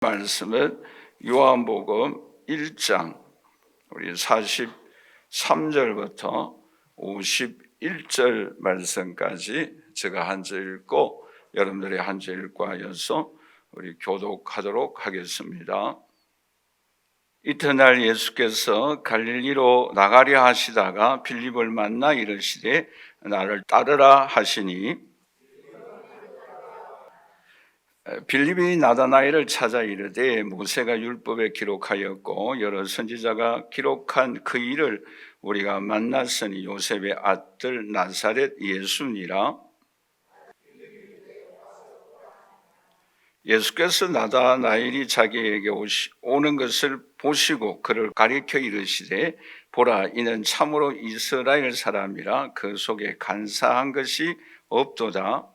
말씀은 요한복음 1장 우리 43절부터 51절 말씀까지 제가 한 절 읽고 여러분들이 한 절 읽고 하여서 우리 교독하도록 하겠습니다. 이튿날 예수께서 갈릴리로 나가려 하시다가 빌립을 만나 이르시되 나를 따르라 하시니 빌립이 나다나엘을 찾아 이르되 모세가 율법에 기록하였고 여러 선지자가 기록한 그 일을 우리가 만났으니 요셉의 아들 나사렛 예수니라. 예수께서 나다나엘이 자기에게 오는 것을 보시고 그를 가리켜 이르시되 보라, 이는 참으로 이스라엘 사람이라 그 속에 간사한 것이 없도다.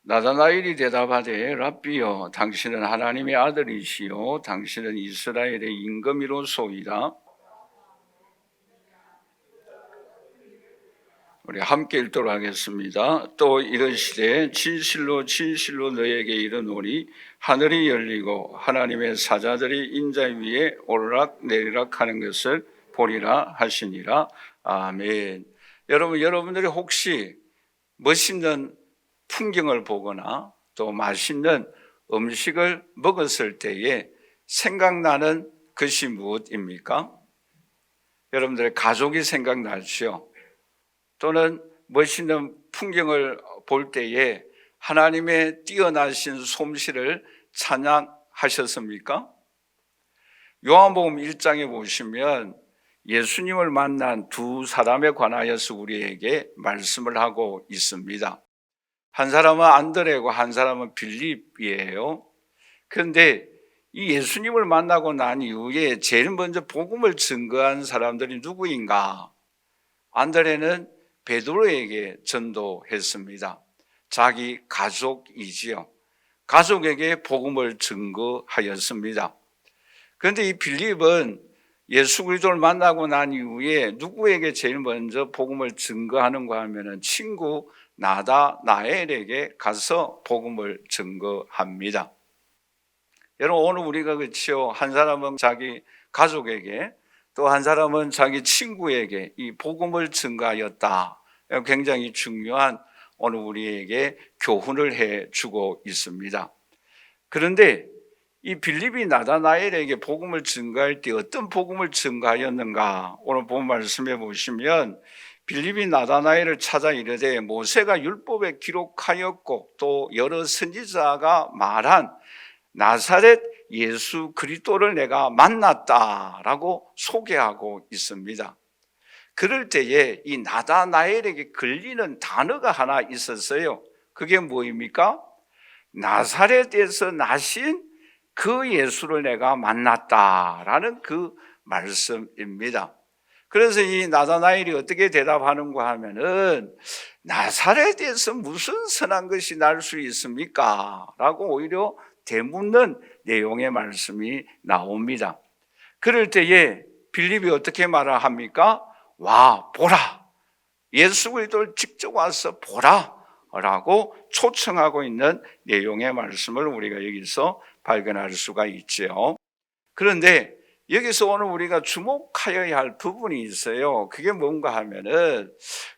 나다나엘이 대답하되 랍비여, 당신은 하나님의 아들이시요 당신은 이스라엘의 임금이로소이다. 우리 함께 읽도록 하겠습니다. 또 이르시되 진실로 진실로 너에게 이르노니 하늘이 열리고 하나님의 사자들이 인자 위에 오르락 내리락 하는 것을 보리라 하시니라. 아멘. 여러분들이 혹시 멋있는 풍경을 보거나 또 맛있는 음식을 먹었을 때에 생각나는 것이 무엇입니까? 여러분들의 가족이 생각나죠? 또는 멋있는 풍경을 볼 때에 하나님의 뛰어나신 솜씨를 찬양하셨습니까? 요한복음 1장에 보시면 예수님을 만난 두 사람에 관하여서 우리에게 말씀을 하고 있습니다. 한 사람은 안드레고 한 사람은 빌립이에요. 그런데 이 예수님을 만나고 난 이후에 제일 먼저 복음을 증거한 사람들이 누구인가? 안드레는 베드로에게 전도했습니다. 자기 가족이지요. 가족에게 복음을 증거하였습니다. 그런데 이 빌립은 예수 그리스도를 만나고 난 이후에 누구에게 제일 먼저 복음을 증거하는가 하면은 친구 나다나엘에게 가서 복음을 증거합니다. 여러분, 오늘 우리가 그렇죠. 한 사람은 자기 가족에게 또 한 사람은 자기 친구에게 이 복음을 증거하였다. 굉장히 중요한 오늘 우리에게 교훈을 해주고 있습니다. 그런데 이 빌립이 나다나엘에게 복음을 증거할 때 어떤 복음을 증거하였는가? 오늘 본 말씀해 보시면 빌립이 나다나엘을 찾아 이르되 모세가 율법에 기록하였고 또 여러 선지자가 말한 나사렛 예수 그리스도를 내가 만났다라고 소개하고 있습니다. 그럴 때에 이 나다나엘에게 걸리는 단어가 하나 있었어요. 그게 뭐입니까? 나사렛에서 나신 그 예수를 내가 만났다라는 그 말씀입니다. 그래서 이 나다나엘이 어떻게 대답하는가 하면은 나사렛에서 무슨 선한 것이 날 수 있습니까? 라고 오히려 되묻는 내용의 말씀이 나옵니다. 그럴 때에 빌립이 어떻게 말을 합니까? 와, 보라. 예수 그리스도를 직접 와서 보라 라고 초청하고 있는 내용의 말씀을 우리가 여기서 발견할 수가 있죠. 그런데 여기서 오늘 우리가 주목하여야 할 부분이 있어요. 그게 뭔가 하면은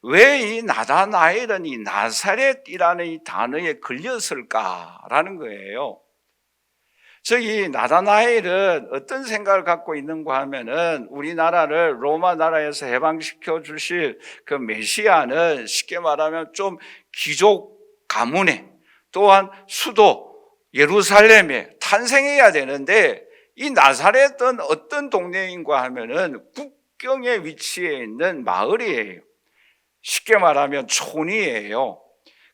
왜 이 나다나엘은 이 나사렛이라는 이 단어에 걸렸을까라는 거예요. 저기 나다나엘은 어떤 생각을 갖고 있는가 하면은 우리나라를 로마 나라에서 해방시켜 주실 그 메시아는 쉽게 말하면 좀 귀족 가문에 또한 수도 예루살렘에 탄생해야 되는데 이 나사렛은 어떤 동네인가 하면은 국경에 위치해 있는 마을이에요. 쉽게 말하면 촌이에요.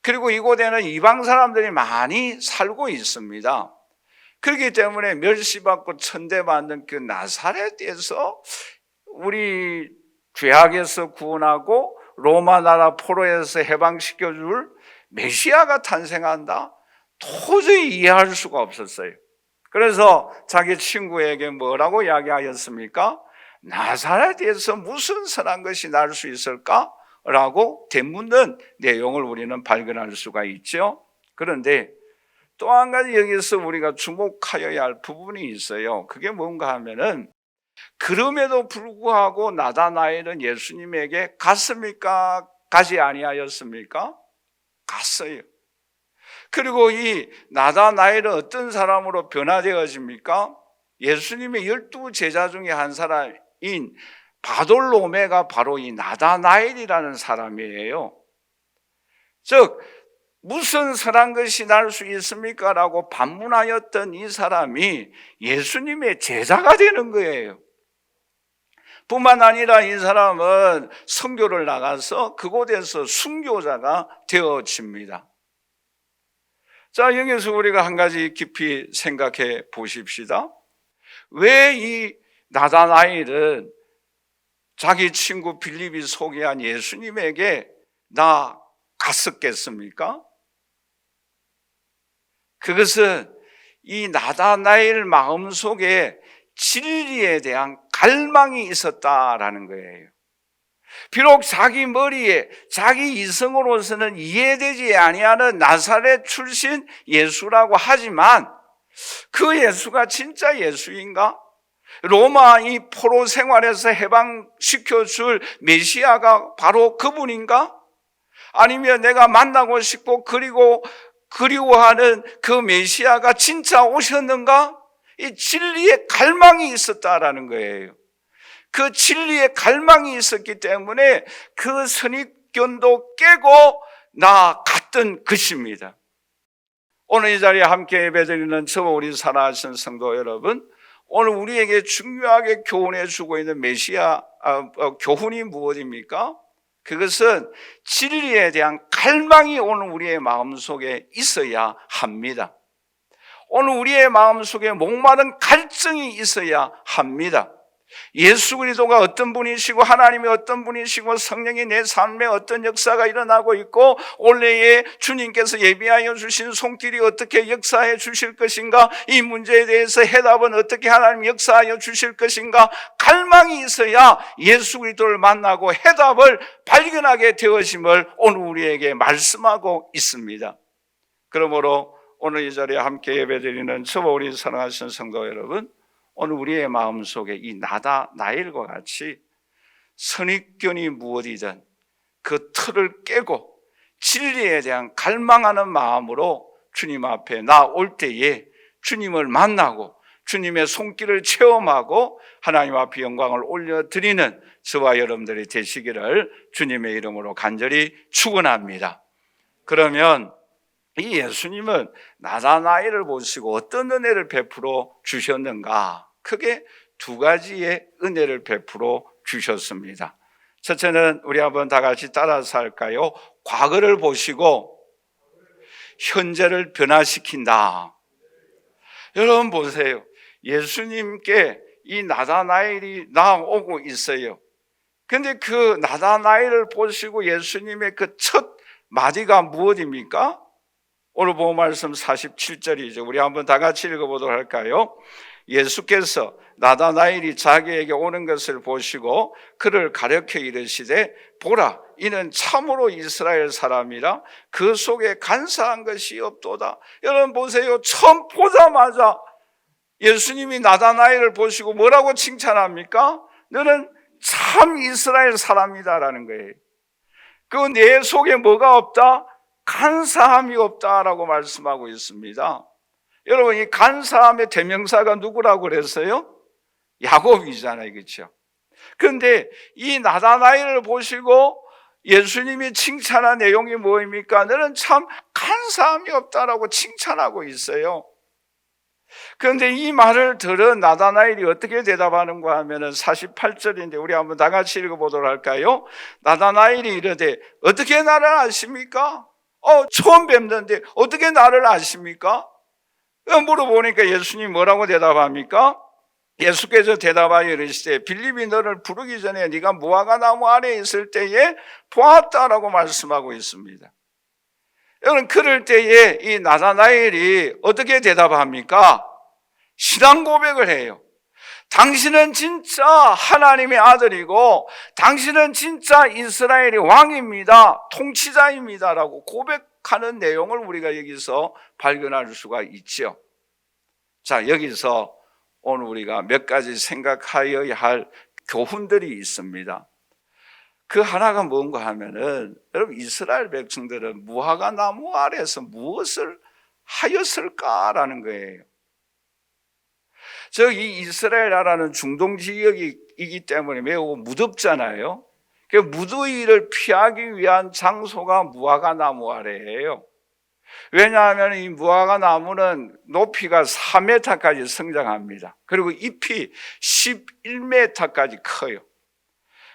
그리고 이곳에는 이방 사람들이 많이 살고 있습니다. 그렇기 때문에 멸시받고 천대받는 그 나사렛에서 우리 죄악에서 구원하고 로마 나라 포로에서 해방시켜줄 메시아가 탄생한다? 도저히 이해할 수가 없었어요. 그래서 자기 친구에게 뭐라고 이야기하였습니까? 나사렛에서 무슨 선한 것이 날 수 있을까? 라고 되묻는 내용을 우리는 발견할 수가 있죠. 그런데 또 한 가지 여기서 우리가 주목하여야 할 부분이 있어요. 그게 뭔가 하면은 그럼에도 불구하고 나다나엘은 예수님에게 갔습니까? 가지 아니하였습니까? 갔어요. 그리고 이 나다나엘은 어떤 사람으로 변화되어집니까? 예수님의 12 제자 중에 한 사람인 바돌로메가 바로 이 나다나엘이라는 사람이에요. 즉 무슨 선한 것이 날 수 있습니까? 라고 반문하였던 이 사람이 예수님의 제자가 되는 거예요. 뿐만 아니라 이 사람은 선교를 나가서 그곳에서 순교자가 되어집니다. 자, 여기서 우리가 한 가지 깊이 생각해 보십시다. 왜 이 나다나엘은 자기 친구 빌립이 소개한 예수님에게 나 갔었겠습니까? 그것은 이 나다나엘 마음속에 진리에 대한 갈망이 있었다라는 거예요. 비록 자기 머리에 자기 이성으로서는 이해되지 아니하는 나사렛 출신 예수라고 하지만 그 예수가 진짜 예수인가? 로마 이 포로 생활에서 해방시켜줄 메시아가 바로 그분인가? 아니면 내가 만나고 싶고 그리워하는 그 메시아가 진짜 오셨는가? 이 진리의 갈망이 있었다라는 거예요. 그 진리의 갈망이 있었기 때문에 그 선입견도 깨고 나갔던 것입니다. 오늘 이 자리에 함께 예배드리는 저와 우리 살아가신 성도 여러분, 오늘 우리에게 중요하게 교훈해 주고 있는 교훈이 무엇입니까? 그것은 진리에 대한 갈망이 오늘 우리의 마음속에 있어야 합니다. 오늘 우리의 마음속에 목마른 갈증이 있어야 합니다. 예수 그리스도가 어떤 분이시고 하나님이 어떤 분이시고 성령이 내 삶에 어떤 역사가 일어나고 있고 올해에 주님께서 예비하여 주신 손길이 어떻게 역사해 주실 것인가, 이 문제에 대해서 해답은 어떻게 하나님 역사하여 주실 것인가, 갈망이 있어야 예수 그리스도를 만나고 해답을 발견하게 되어짐을 오늘 우리에게 말씀하고 있습니다. 그러므로 오늘 이 자리에 함께 예배드리는 저와 우리 사랑하신 성도 여러분, 오늘 우리의 마음속에 이 나다나엘과 같이 선입견이 무엇이든 그 틀을 깨고 진리에 대한 갈망하는 마음으로 주님 앞에 나올 때에 주님을 만나고 주님의 손길을 체험하고 하나님 앞에 영광을 올려드리는 저와 여러분들이 되시기를 주님의 이름으로 간절히 축원합니다. 그러면 이 예수님은 나다나엘을 보시고 어떤 은혜를 베풀어 주셨는가? 크게 두 가지의 은혜를 베풀어 주셨습니다. 첫째는 우리 한번 다 같이 따라서 할까요? 과거를 보시고 현재를 변화시킨다. 여러분 보세요. 예수님께 이 나다나엘이 나오고 있어요. 근데 그 나다나엘을 보시고 예수님의 그 첫 마디가 무엇입니까? 오늘 본 말씀 47절이죠. 우리 한번 다 같이 읽어보도록 할까요? 예수께서 나다나엘이 자기에게 오는 것을 보시고 그를 가르쳐 이르시되 보라, 이는 참으로 이스라엘 사람이라 그 속에 간사한 것이 없도다. 여러분 보세요. 처음 보자마자 예수님이 나다나엘을 보시고 뭐라고 칭찬합니까? 너는 참 이스라엘 사람이다라는 거예요. 그 내 속에 뭐가 없다? 간사함이 없다라고 말씀하고 있습니다. 여러분, 이 간사함의 대명사가 누구라고 그랬어요? 야곱이잖아요, 그렇죠? 그런데 이 나다나엘을 보시고 예수님이 칭찬한 내용이 뭐입니까? 너는 참 간사함이 없다라고 칭찬하고 있어요. 그런데 이 말을 들은 나다나엘이 어떻게 대답하는가 하면은 48절인데 우리 한번 다 같이 읽어보도록 할까요? 나다나엘이 이르되 어떻게 나를 아십니까? 처음 뵙는데 어떻게 나를 아십니까? 물어보니까 예수님이 뭐라고 대답합니까? 예수께서 대답하여 이르시되 빌립이 너를 부르기 전에 네가 무화과 나무 아래에 있을 때에 보았다라고 말씀하고 있습니다. 여러분, 그럴 때에 이 나다나엘이 어떻게 대답합니까? 신앙 고백을 해요. 당신은 진짜 하나님의 아들이고 당신은 진짜 이스라엘의 왕입니다, 통치자입니다 라고 고백하는 내용을 우리가 여기서 발견할 수가 있죠. 자, 여기서 오늘 우리가 몇 가지 생각하여야 할 교훈들이 있습니다. 그 하나가 뭔가 하면은, 여러분, 이스라엘 백성들은 무화과 나무 아래에서 무엇을 하였을까라는 거예요. 이 이스라엘 나라는 중동 지역이기 때문에 매우 무덥잖아요. 그 무더위를 피하기 위한 장소가 무화과 나무 아래예요. 왜냐하면 이 무화과 나무는 높이가 4m까지 성장합니다. 그리고 잎이 11m까지 커요.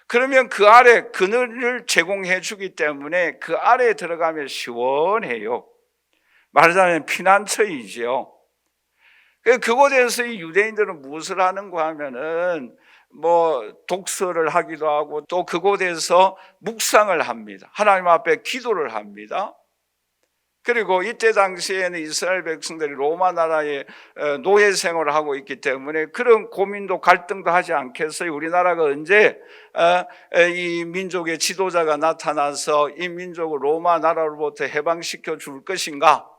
그러면 그 아래 그늘을 제공해 주기 때문에 그 아래에 들어가면 시원해요. 말하자면 피난처이죠. 그곳에서 이 유대인들은 무엇을 하는가 하면은 독서를 하기도 하고 또 그곳에서 묵상을 합니다. 하나님 앞에 기도를 합니다. 그리고 이때 당시에는 이스라엘 백성들이 로마 나라의 노예 생활을 하고 있기 때문에 그런 고민도 갈등도 하지 않겠어요? 우리나라가 언제 이 민족의 지도자가 나타나서 이 민족을 로마 나라로부터 해방시켜 줄 것인가?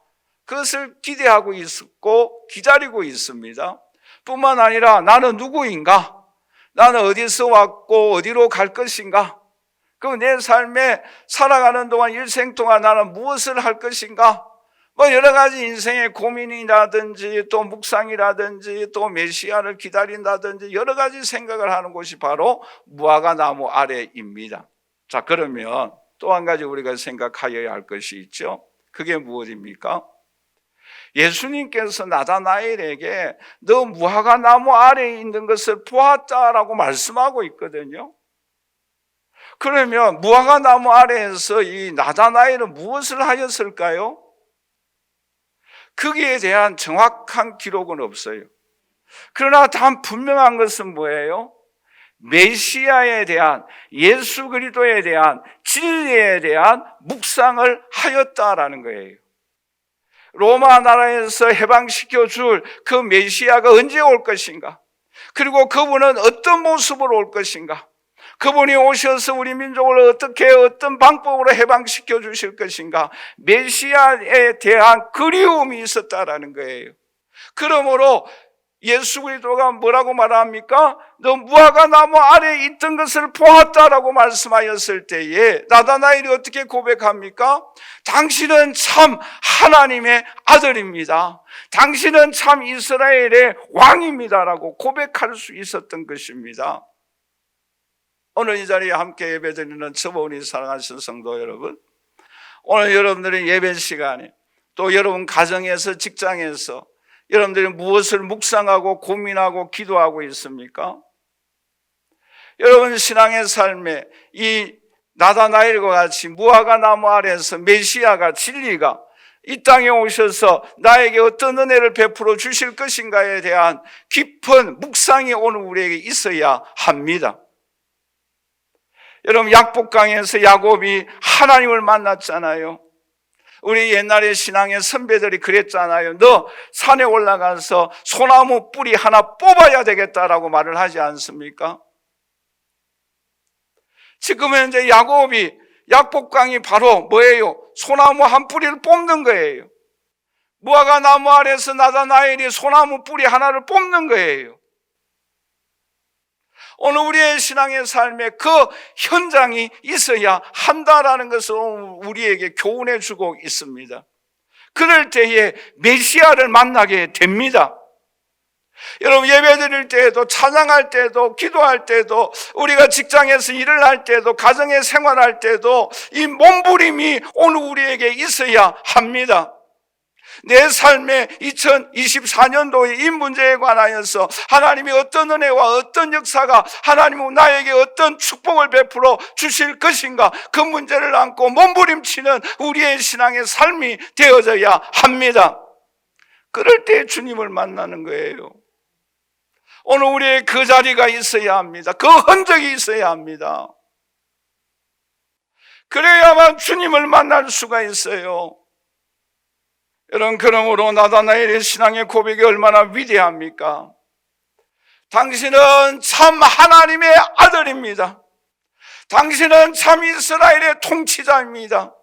그것을 기대하고 있었고 기다리고 있습니다. 뿐만 아니라 나는 누구인가? 나는 어디서 왔고 어디로 갈 것인가? 그럼 내 삶에 살아가는 동안 일생 동안 나는 무엇을 할 것인가? 여러 가지 인생의 고민이라든지 또 묵상이라든지 또 메시아를 기다린다든지 여러 가지 생각을 하는 곳이 바로 무화과 나무 아래입니다. 자, 그러면 또 한 가지 우리가 생각하여야 할 것이 있죠. 그게 무엇입니까? 예수님께서 나다나엘에게 너 무화과 나무 아래에 있는 것을 보았다라고 말씀하고 있거든요. 그러면 무화과 나무 아래에서 이 나다나엘은 무엇을 하였을까요? 거기에 대한 정확한 기록은 없어요. 그러나 단 분명한 것은 뭐예요? 메시아에 대한, 예수 그리스도에 대한, 진리에 대한 묵상을 하였다라는 거예요. 로마 나라에서 해방시켜 줄 그 메시아가 언제 올 것인가? 그리고 그분은 어떤 모습으로 올 것인가? 그분이 오셔서 우리 민족을 어떻게 어떤 방법으로 해방시켜 주실 것인가? 메시아에 대한 그리움이 있었다라는 거예요. 그러므로 예수 그리스도가 뭐라고 말합니까? 너 무화과 나무 아래에 있던 것을 보았다라고 말씀하였을 때에 나다나엘이 어떻게 고백합니까? 당신은 참 하나님의 아들입니다. 당신은 참 이스라엘의 왕입니다라고 고백할 수 있었던 것입니다. 오늘 이 자리에 함께 예배드리는 저보니 사랑하신 성도 여러분, 오늘 여러분들의 예배 시간에 또 여러분 가정에서 직장에서 여러분들이 무엇을 묵상하고 고민하고 기도하고 있습니까? 여러분 신앙의 삶에 이 나다나엘과 같이 무화과 나무 아래에서 메시아가 진리가 이 땅에 오셔서 나에게 어떤 은혜를 베풀어 주실 것인가에 대한 깊은 묵상이 오늘 우리에게 있어야 합니다. 여러분 약복강에서 야곱이 하나님을 만났잖아요. 우리 옛날에 신앙의 선배들이 그랬잖아요. 너 산에 올라가서 소나무 뿌리 하나 뽑아야 되겠다라고 말을 하지 않습니까? 지금은 이제 야곱이 약복강이 바로 뭐예요? 소나무 한 뿌리를 뽑는 거예요. 무화과 나무 아래서 나다나엘이 소나무 뿌리 하나를 뽑는 거예요. 오늘 우리의 신앙의 삶에 그 현장이 있어야 한다라는 것을 우리에게 교훈해 주고 있습니다. 그럴 때에 메시아를 만나게 됩니다. 여러분 예배 드릴 때에도 찬양할 때도 기도할 때도 우리가 직장에서 일을 할 때도 가정에 생활할 때도 이 몸부림이 오늘 우리에게 있어야 합니다. 내 삶의 2024년도의 이 문제에 관하여서 하나님이 어떤 은혜와 어떤 역사가 하나님은 나에게 어떤 축복을 베풀어 주실 것인가, 그 문제를 안고 몸부림치는 우리의 신앙의 삶이 되어져야 합니다. 그럴 때 주님을 만나는 거예요. 오늘 우리의 그 자리가 있어야 합니다. 그 흔적이 있어야 합니다. 그래야만 주님을 만날 수가 있어요. 여러분, 그러므로 나다나엘의 신앙의 고백이 얼마나 위대합니까? 당신은 참 하나님의 아들입니다. 당신은 참 이스라엘의 통치자입니다.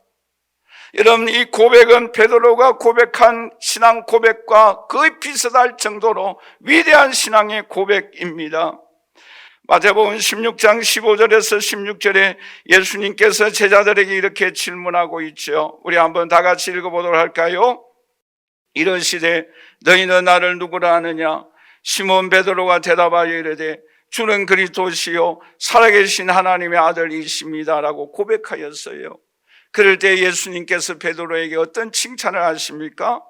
여러분, 이 고백은 베드로가 고백한 신앙 고백과 거의 비슷할 정도로 위대한 신앙의 고백입니다. 마태복음 16장 15절에서 16절에 예수님께서 제자들에게 이렇게 질문하고 있죠. 우리 한번 다 같이 읽어보도록 할까요? 이르시되 너희는 나를 누구라 하느냐? 시몬 베드로가 대답하여 이르되 주는 그리스도시요 살아계신 하나님의 아들이십니다라고 고백하였어요. 그럴 때 예수님께서 베드로에게 어떤 칭찬을 하십니까?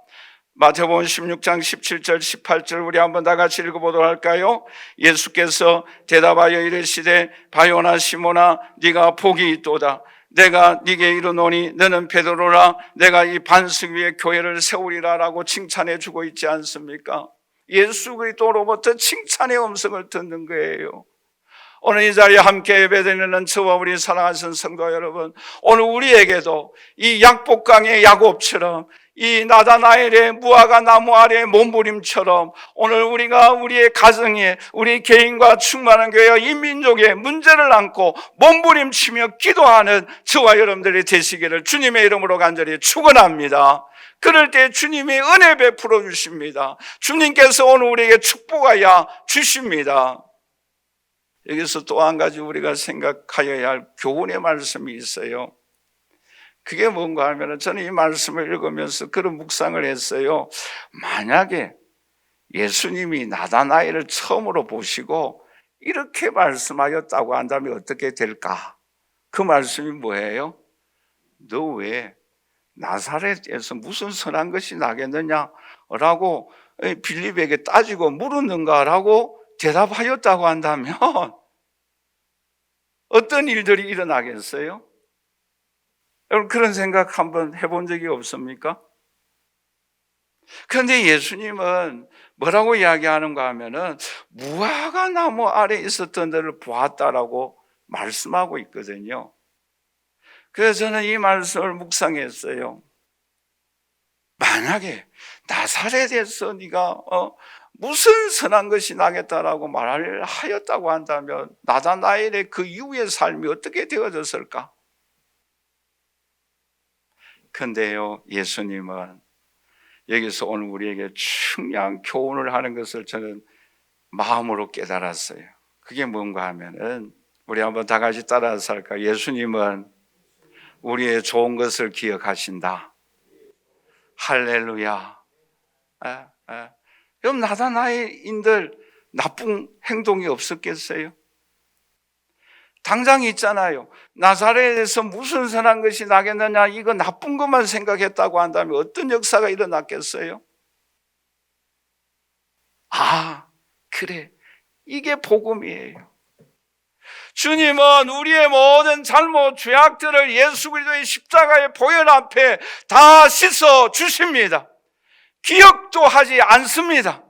마태복음 16장 17절 18절 우리 한번 다 같이 읽어보도록 할까요? 예수께서 대답하여 이르시되 바요나 시몬아 네가 복이 있도다. 내가 네게 이르노니 너는 베드로라. 내가 이 반석 위에 교회를 세우리라 라고 칭찬해 주고 있지 않습니까? 예수 그리스도로부터 칭찬의 음성을 듣는 거예요. 오늘 이 자리에 함께 예배드리는 저와 우리 사랑하는 성도 여러분, 오늘 우리에게도 이 약복강의 야곱처럼 이 나다나엘의 무화과 나무 아래의 몸부림처럼 오늘 우리가 우리의 가정에 우리 개인과 충만한 교회와 이 민족의 문제를 안고 몸부림치며 기도하는 저와 여러분들이 되시기를 주님의 이름으로 간절히 축원합니다. 그럴 때 주님이 은혜 베풀어 주십니다. 주님께서 오늘 우리에게 축복하여 주십니다. 여기서 또 한 가지 우리가 생각하여야 할 교훈의 말씀이 있어요. 그게 뭔가 하면 저는 이 말씀을 읽으면서 그런 묵상을 했어요. 만약에 예수님이 나다나엘을 처음으로 보시고 이렇게 말씀하였다고 한다면 어떻게 될까? 그 말씀이 뭐예요? 너 왜 나사렛에서 무슨 선한 것이 나겠느냐라고 빌립에게 따지고 물었는가라고 대답하였다고 한다면 어떤 일들이 일어나겠어요? 여러분 그런 생각 한번 해본 적이 없습니까? 그런데 예수님은 뭐라고 이야기하는가 하면은 무화과 나무 아래 있었던 데를 보았다라고 말씀하고 있거든요. 그래서 저는 이 말씀을 묵상했어요. 만약에 나사렛에서 네가 무슨 선한 것이 나겠다라고 말을 하였다고 한다면 나다나엘의 그 이후의 삶이 어떻게 되어졌을까? 근데요, 예수님은 여기서 오늘 우리에게 중요한 교훈을 하는 것을 저는 마음으로 깨달았어요. 그게 뭔가 하면은 우리 한번 다 같이 따라서 할까? 예수님은 우리의 좋은 것을 기억하신다. 할렐루야. 그럼 나다나엘인들 나쁜 행동이 없었겠어요? 당장 있잖아요. 나사렛에서 무슨 선한 것이 나겠느냐, 이거 나쁜 것만 생각했다고 한다면 어떤 역사가 일어났겠어요? 아, 그래. 이게 복음이에요. 주님은 우리의 모든 잘못, 죄악들을 예수 그리스도의 십자가의 보혈 앞에 다 씻어 주십니다. 기억도 하지 않습니다.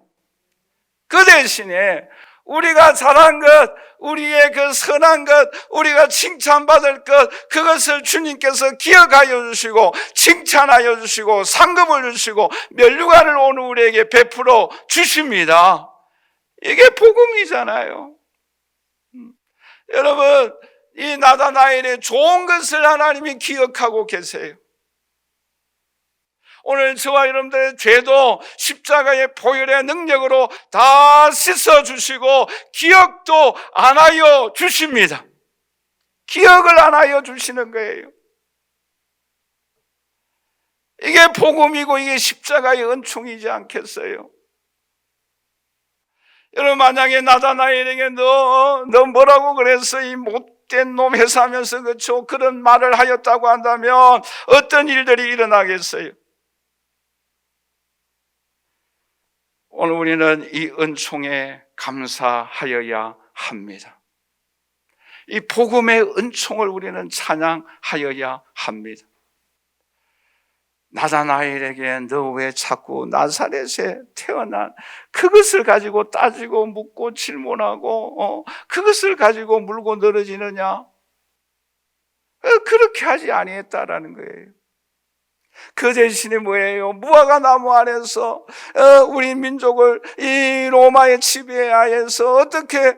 그 대신에 우리가 잘한 것, 우리의 그 선한 것, 우리가 칭찬받을 것, 그것을 주님께서 기억하여 주시고 칭찬하여 주시고 상급을 주시고 면류관을 오늘 우리에게 베풀어 주십니다. 이게 복음이잖아요. 여러분, 이 나다나엘의 좋은 것을 하나님이 기억하고 계세요. 오늘 저와 여러분들의 죄도 십자가의 보혈의 능력으로 다 씻어주시고 기억도 안 하여 주십니다. 기억을 안 하여 주시는 거예요. 이게 복음이고 이게 십자가의 은총이지 않겠어요? 여러분, 만약에 나다나엘에게 너 뭐라고 그랬어? 이 못된 놈 회사하면서 그렇죠? 그런 말을 하였다고 한다면 어떤 일들이 일어나겠어요? 오늘 우리는 이 은총에 감사하여야 합니다. 이 복음의 은총을 우리는 찬양하여야 합니다. 나다나엘에게 너 왜 자꾸 나사렛에 태어난 그것을 가지고 따지고 묻고 질문하고 그것을 가지고 물고 늘어지느냐? 그렇게 하지 아니했다라는 거예요. 그 대신에 뭐예요? 무화과 나무 아래서 우리 민족을 이 로마의 지배하에서 어떻게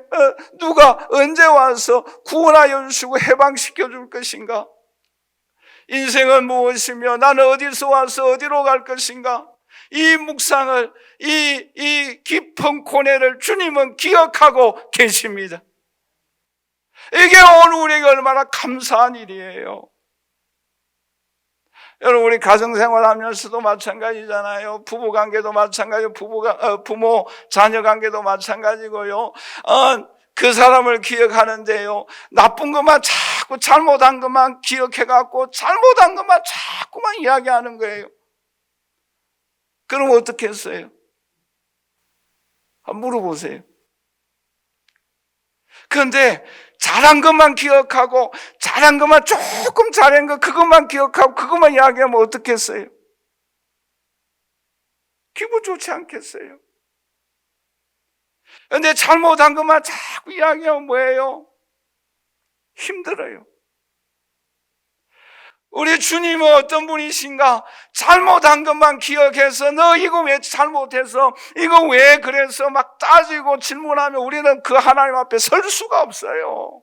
누가 언제 와서 구원하여 주시고 해방시켜 줄 것인가? 인생은 무엇이며 나는 어디서 와서 어디로 갈 것인가? 이 묵상을, 이 깊은 고뇌를 주님은 기억하고 계십니다. 이게 오늘 우리에게 얼마나 감사한 일이에요. 여러분, 우리 가정생활 하면서도 마찬가지잖아요. 부부관계도 마찬가지고, 부모, 자녀관계도 마찬가지고요. 그 사람을 기억하는데요, 나쁜 것만 자꾸 잘못한 것만 기억해갖고 잘못한 것만 자꾸만 이야기하는 거예요. 그럼 어떻게 했어요? 한번 물어보세요. 그런데 잘한 것만 기억하고 잘한 것만 조금 잘한 것 그것만 기억하고 그것만 이야기하면 어떻게 했어요? 기분 좋지 않겠어요? 그런데 잘못한 것만 자꾸 이야기하면 뭐예요? 힘들어요. 우리 주님은 어떤 분이신가? 잘못한 것만 기억해서 너 이거 왜 잘못해서 이거 왜 그래서 막 따지고 질문하면 우리는 그 하나님 앞에 설 수가 없어요.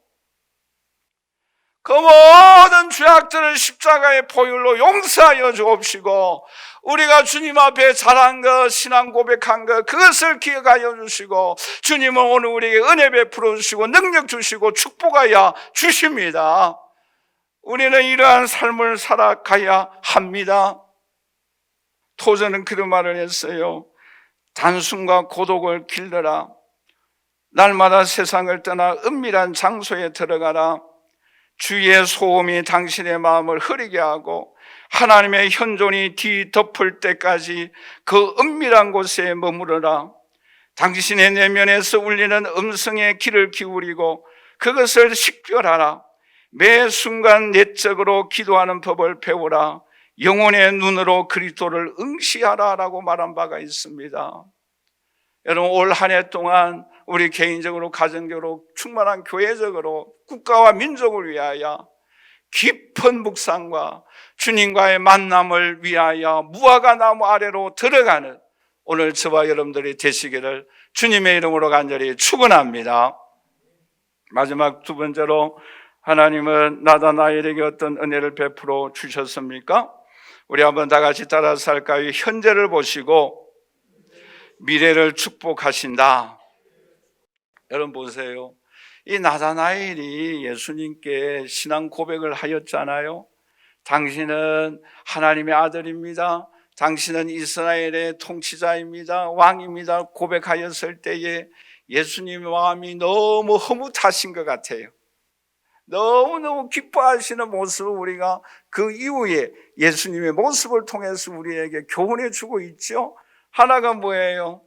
그 모든 죄악들을 십자가의 보혈로 용서하여 주옵시고 우리가 주님 앞에 잘한 것, 신앙 고백한 것 그것을 기억하여 주시고 주님은 오늘 우리에게 은혜 베풀어 주시고 능력 주시고 축복하여 주십니다. 우리는 이러한 삶을 살아가야 합니다. 토저는 그런 말을 했어요. 단순과 고독을 길러라. 날마다 세상을 떠나 은밀한 장소에 들어가라. 주의 소음이 당신의 마음을 흐리게 하고 하나님의 현존이 뒤덮을 때까지 그 은밀한 곳에 머무르라. 당신의 내면에서 울리는 음성에 귀를 기울이고 그것을 식별하라. 매 순간 내적으로 기도하는 법을 배우라. 영혼의 눈으로 그리스도를 응시하라 라고 말한 바가 있습니다. 여러분, 올 한 해 동안 우리 개인적으로 가정적으로 충만한 교회적으로 국가와 민족을 위하여 깊은 묵상과 주님과의 만남을 위하여 무화과 나무 아래로 들어가는 오늘 저와 여러분들이 되시기를 주님의 이름으로 간절히 축원합니다. 마지막 두 번째로 하나님은 나다나엘에게 어떤 은혜를 베풀어 주셨습니까? 우리 한번 다 같이 따라서 할까요? 현재를 보시고 미래를 축복하신다. 여러분 보세요. 이 나다나엘이 예수님께 신앙 고백을 하였잖아요. 당신은 하나님의 아들입니다. 당신은 이스라엘의 통치자입니다. 왕입니다. 고백하였을 때에 예수님의 마음이 너무 흐뭇하신 것 같아요. 너무너무 기뻐하시는 모습을 우리가 그 이후에 예수님의 모습을 통해서 우리에게 교훈해 주고 있죠. 하나가 뭐예요?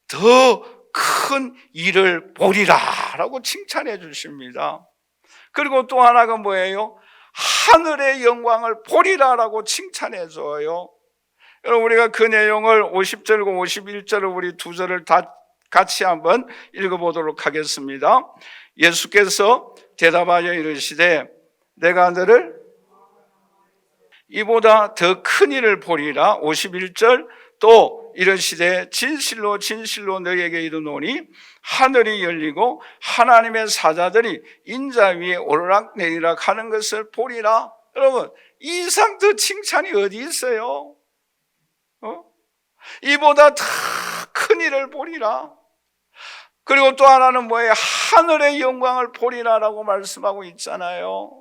더 큰 일을 보리라 라고 칭찬해 주십니다. 그리고 또 하나가 뭐예요? 하늘의 영광을 보리라 라고 칭찬해 줘요. 여러분, 우리가 그 내용을 50절과 51절을 우리 두 절을 다 같이 한번 읽어보도록 하겠습니다. 예수께서 대답하여 이르시되 내가 너를 이보다 더 큰 일을 보리라. 51절 또 이르시되 진실로 진실로 너희에게 이르노니 하늘이 열리고 하나님의 사자들이 인자 위에 오르락내리락 하는 것을 보리라. 여러분, 이 이상 더 칭찬이 어디 있어요? 이보다 더 큰 일을 보리라. 그리고 또 하나는 뭐예요? 하늘의 영광을 보리라라고 말씀하고 있잖아요.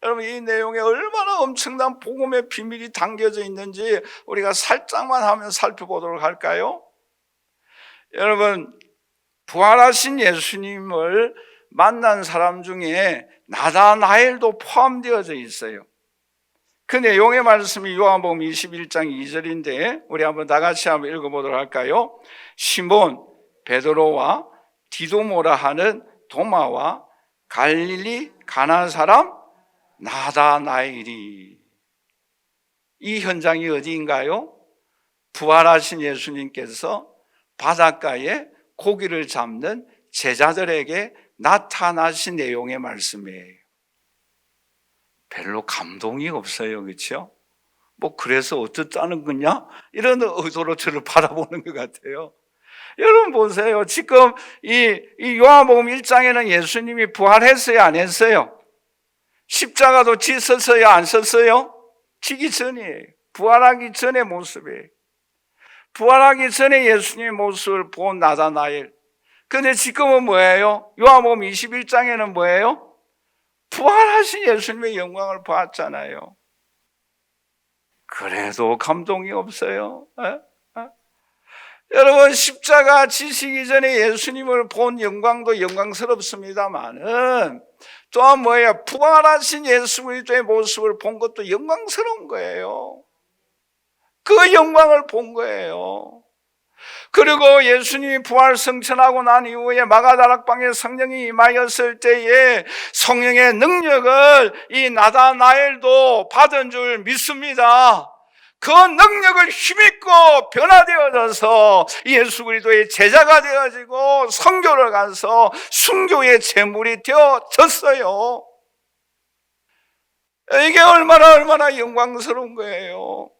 여러분, 이 내용에 얼마나 엄청난 복음의 비밀이 담겨져 있는지 우리가 살짝만 하면 살펴보도록 할까요? 여러분, 부활하신 예수님을 만난 사람 중에 나다나엘도 포함되어져 있어요. 그 내용의 말씀이 요한복음 21장 2절인데 우리 한번 다 같이 한번 읽어보도록 할까요? 시몬 베드로와 디도모라 하는 도마와 갈릴리 가나 사람 나다나엘이. 이 현장이 어디인가요? 부활하신 예수님께서 바닷가에 고기를 잡는 제자들에게 나타나신 내용의 말씀이에요. 별로 감동이 없어요, 그렇죠? 뭐 그래서 어쩌자는 거냐? 이런 의도로 저를 바라보는 것 같아요. 여러분 보세요. 지금 이 요한복음 1장에는 예수님이 부활했어요, 안 했어요? 십자가도 지었어요, 안 썼어요? 지기 전이에요. 부활하기 전의 모습이에요. 부활하기 전에 예수님의 모습을 본 나다나엘. 근데 지금은 뭐예요? 요한복음 21장에는 뭐예요? 부활하신 예수님의 영광을 보았잖아요. 그래도 감동이 없어요. 여러분, 십자가 지시기 전에 예수님을 본 영광도 영광스럽습니다만은 또한 뭐예요? 부활하신 예수 그리스도의 모습을 본 것도 영광스러운 거예요. 그 영광을 본 거예요. 그리고 예수님이 부활 승천하고 난 이후에 마가다락방에 성령이 임하였을 때에 성령의 능력을 이 나다나엘도 받은 줄 믿습니다. 그 능력을 힘입고 변화되어져서 예수 그리스도의 제자가 되어지고 선교를 가서 순교의 제물이 되어졌어요. 이게 얼마나 영광스러운 거예요.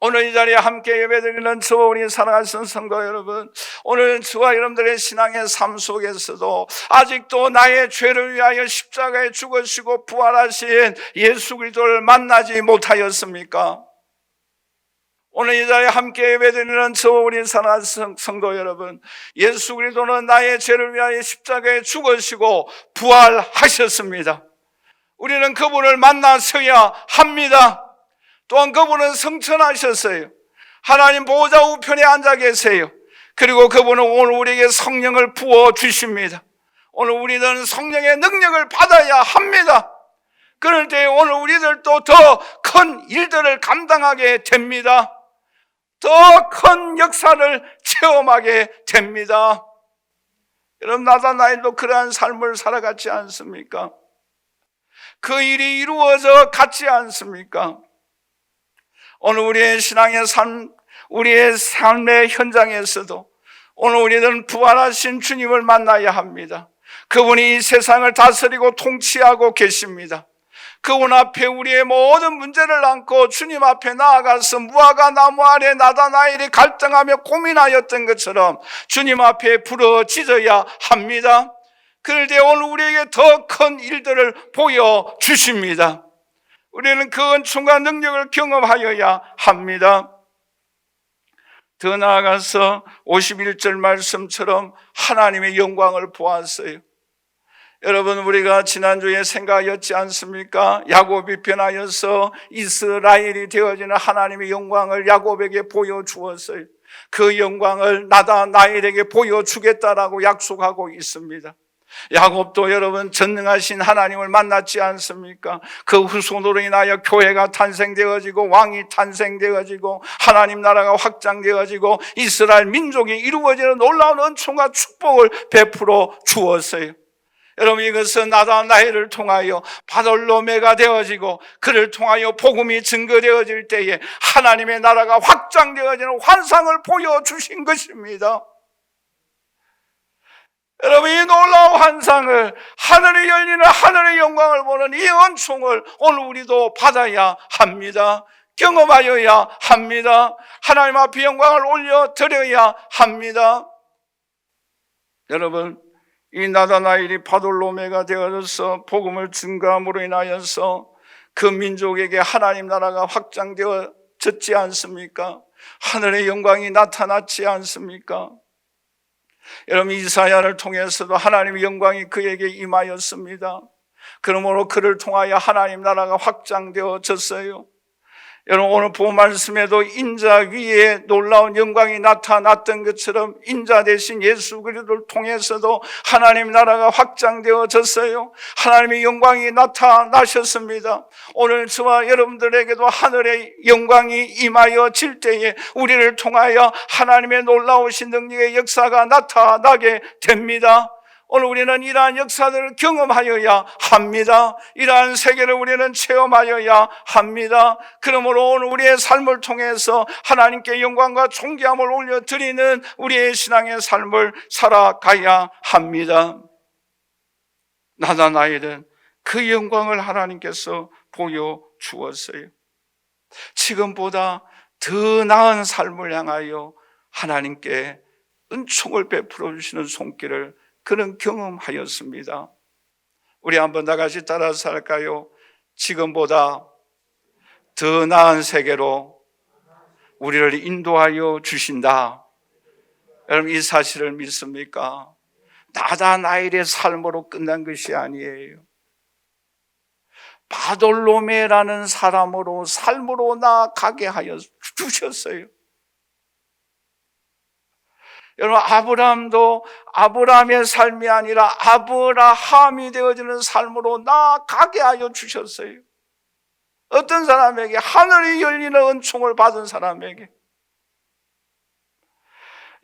오늘 이 자리에 함께 예배드리는 저와 우리 사랑하시는 성도 여러분, 오늘 저와 여러분들의 신앙의 삶 속에서도 아직도 나의 죄를 위하여 십자가에 죽으시고 부활하신 예수 그리스도를 만나지 못하였습니까? 오늘 이 자리에 함께 예배드리는 저와 우리 사랑하는 성도 여러분, 예수 그리스도는 나의 죄를 위하여 십자가에 죽으시고 부활하셨습니다. 우리는 그분을 만나서야 합니다. 또한 그분은 성천하셨어요. 하나님 보호자 우편에 앉아 계세요. 그리고 그분은 오늘 우리에게 성령을 부어주십니다. 오늘 우리들은 성령의 능력을 받아야 합니다. 그럴 때 오늘 우리들도 더 큰 일들을 감당하게 됩니다. 더 큰 역사를 체험하게 됩니다. 여러분, 나다나엘도 그러한 삶을 살아갔지 않습니까? 그 일이 이루어져 갔지 않습니까? 오늘 우리의 신앙의 삶, 우리의 삶의 현장에서도 오늘 우리는 부활하신 주님을 만나야 합니다. 그분이 이 세상을 다스리고 통치하고 계십니다. 그분 앞에 우리의 모든 문제를 안고 주님 앞에 나아가서 무화과 나무 아래 나다나엘이 갈등하며 고민하였던 것처럼 주님 앞에 부러지져야 합니다. 그럴 때 오늘 우리에게 더 큰 일들을 보여주십니다. 우리는 그 은총과 능력을 경험하여야 합니다. 더 나아가서 51절 말씀처럼 하나님의 영광을 보았어요. 여러분, 우리가 지난주에 생각하였지 않습니까? 야곱이 변하여서 이스라엘이 되어지는 하나님의 영광을 야곱에게 보여주었어요. 그 영광을 나다나엘에게 보여주겠다라고 약속하고 있습니다. 야곱도 여러분 전능하신 하나님을 만났지 않습니까? 그 후손으로 인하여 교회가 탄생되어지고 왕이 탄생되어지고 하나님 나라가 확장되어지고 이스라엘 민족이 이루어지는 놀라운 은총과 축복을 베풀어 주었어요. 여러분, 이것은 나다나엘을 통하여 바돌로메가 되어지고 그를 통하여 복음이 증거되어질 때에 하나님의 나라가 확장되어지는 환상을 보여주신 것입니다. 여러분, 이 놀라운 환상을, 하늘이 열리는 하늘의 영광을 보는 이 은총을 오늘 우리도 받아야 합니다. 경험하여야 합니다. 하나님 앞에 영광을 올려드려야 합니다. 여러분, 이 나다나엘이 바돌로메가 되어져서 복음을 증거함으로 인하여서 그 민족에게 하나님 나라가 확장되어졌지 않습니까? 하늘의 영광이 나타났지 않습니까? 여러분, 이사야를 통해서도 하나님의 영광이 그에게 임하였습니다. 그러므로 그를 통하여 하나님 나라가 확장되어졌어요. 여러분, 오늘 본 말씀에도 인자 위에 놀라운 영광이 나타났던 것처럼 인자 대신 예수 그리스도를 통해서도 하나님 나라가 확장되어졌어요. 하나님의 영광이 나타나셨습니다. 오늘 저와 여러분들에게도 하늘의 영광이 임하여질 때에 우리를 통하여 하나님의 놀라우신 능력의 역사가 나타나게 됩니다. 오늘 우리는 이러한 역사들을 경험하여야 합니다. 이러한 세계를 우리는 체험하여야 합니다. 그러므로 오늘 우리의 삶을 통해서 하나님께 영광과 존귀함을 올려드리는 우리의 신앙의 삶을 살아가야 합니다. 나다나엘은 그 영광을 하나님께서 보여주었어요. 지금보다 더 나은 삶을 향하여 하나님께 은총을 베풀어 주시는 손길을 그는 경험하였습니다. 우리 한번 다 같이 따라서 할까요? 지금보다 더 나은 세계로 우리를 인도하여 주신다. 여러분, 이 사실을 믿습니까? 나다 나일의 삶으로 끝난 것이 아니에요. 바돌로메라는 사람으로 삶으로 나아가게 하여 주셨어요. 여러분, 아브라함도 아브라함의 삶이 아니라 아브라함이 되어지는 삶으로 나아가게 하여 주셨어요. 어떤 사람에게? 하늘이 열리는 은총을 받은 사람에게.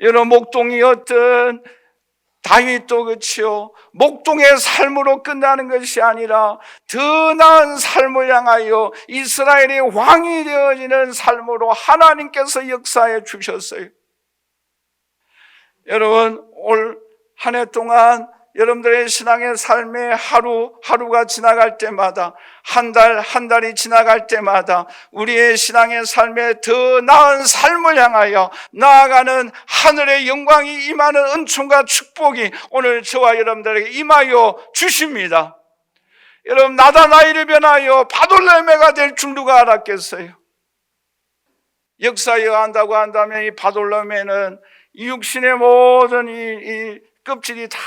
여러분, 목동이었던 다윗도 그치요, 목동의 삶으로 끝나는 것이 아니라 더 나은 삶을 향하여 이스라엘의 왕이 되어지는 삶으로 하나님께서 역사해 주셨어요. 여러분, 올 한 해 동안 여러분들의 신앙의 삶의 하루하루가 지나갈 때마다, 한 달이 지나갈 때마다 우리의 신앙의 삶에 더 나은 삶을 향하여 나아가는 하늘의 영광이 임하는 은총과 축복이 오늘 저와 여러분들에게 임하여 주십니다. 여러분, 나다 나이를 변하여 바돌로메가 될 줄 누가 알았겠어요? 역사에 의한다고 한다면 이 바돌로메는 이 육신의 모든 이 껍질이 다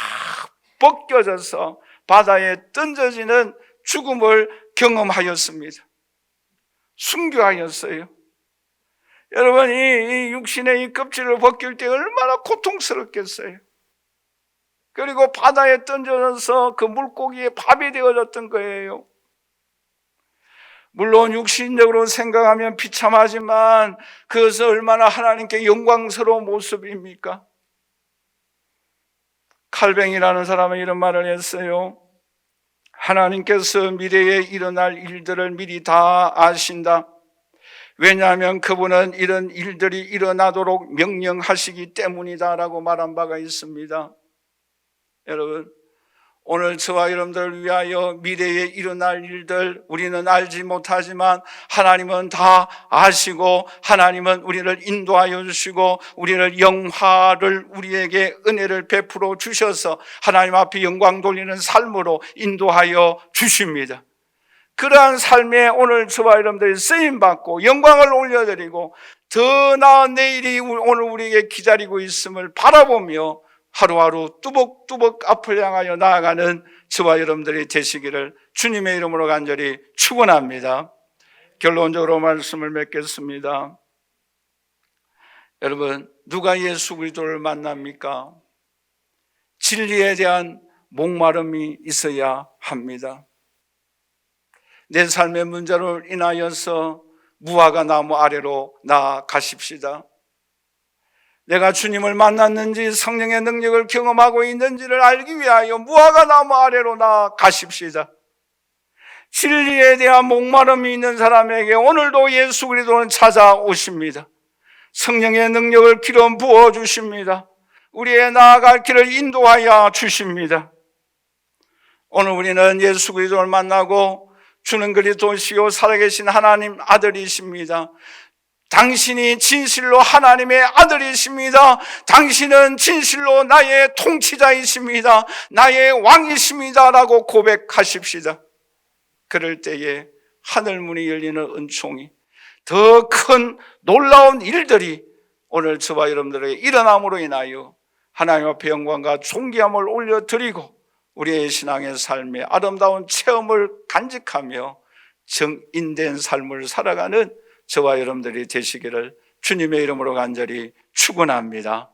벗겨져서 바다에 던져지는 죽음을 경험하였습니다. 순교하였어요. 여러분, 이 육신의 이 껍질을 벗길 때 얼마나 고통스럽겠어요. 그리고 바다에 던져져서 그 물고기의 밥이 되어졌던 거예요. 물론 육신적으로 생각하면 비참하지만 그것은 얼마나 하나님께 영광스러운 모습입니까? 칼뱅이라는 사람은 이런 말을 했어요. 하나님께서 미래에 일어날 일들을 미리 다 아신다. 왜냐하면 그분은 이런 일들이 일어나도록 명령하시기 때문이다라고 말한 바가 있습니다. 여러분, 오늘 저와 여러분들을 위하여 미래에 일어날 일들 우리는 알지 못하지만 하나님은 다 아시고, 하나님은 우리를 인도하여 주시고 우리를 영화를 우리에게 은혜를 베풀어 주셔서 하나님 앞에 영광 돌리는 삶으로 인도하여 주십니다. 그러한 삶에 오늘 저와 여러분들이 쓰임받고 영광을 올려드리고 더 나은 내일이 오늘 우리에게 기다리고 있음을 바라보며 하루하루 뚜벅뚜벅 앞을 향하여 나아가는 저와 여러분들이 되시기를 주님의 이름으로 간절히 축원합니다. 결론적으로 말씀을 맺겠습니다. 여러분, 누가 예수 그리스도를 만납니까? 진리에 대한 목마름이 있어야 합니다. 내 삶의 문제로 인하여서 무화과 나무 아래로 나아가십시다. 내가 주님을 만났는지 성령의 능력을 경험하고 있는지를 알기 위하여 무화과 나무 아래로 나아가십시다. 진리에 대한 목마름이 있는 사람에게 오늘도 예수 그리스도는 찾아오십니다. 성령의 능력을 기름 부어주십니다. 우리의 나아갈 길을 인도하여 주십니다. 오늘 우리는 예수 그리스도를 만나고 주는 그리스도시요 살아계신 하나님 아들이십니다. 당신이 진실로 하나님의 아들이십니다. 당신은 진실로 나의 통치자이십니다. 나의 왕이십니다. 라고 고백하십시다. 그럴 때에 하늘문이 열리는 은총이, 더 큰 놀라운 일들이 오늘 저와 여러분들에게 일어남으로 인하여 하나님 앞에 영광과 존귀함을 올려드리고 우리의 신앙의 삶의 아름다운 체험을 간직하며 정인된 삶을 살아가는 저와 여러분들이 되시기를 주님의 이름으로 간절히 축원합니다.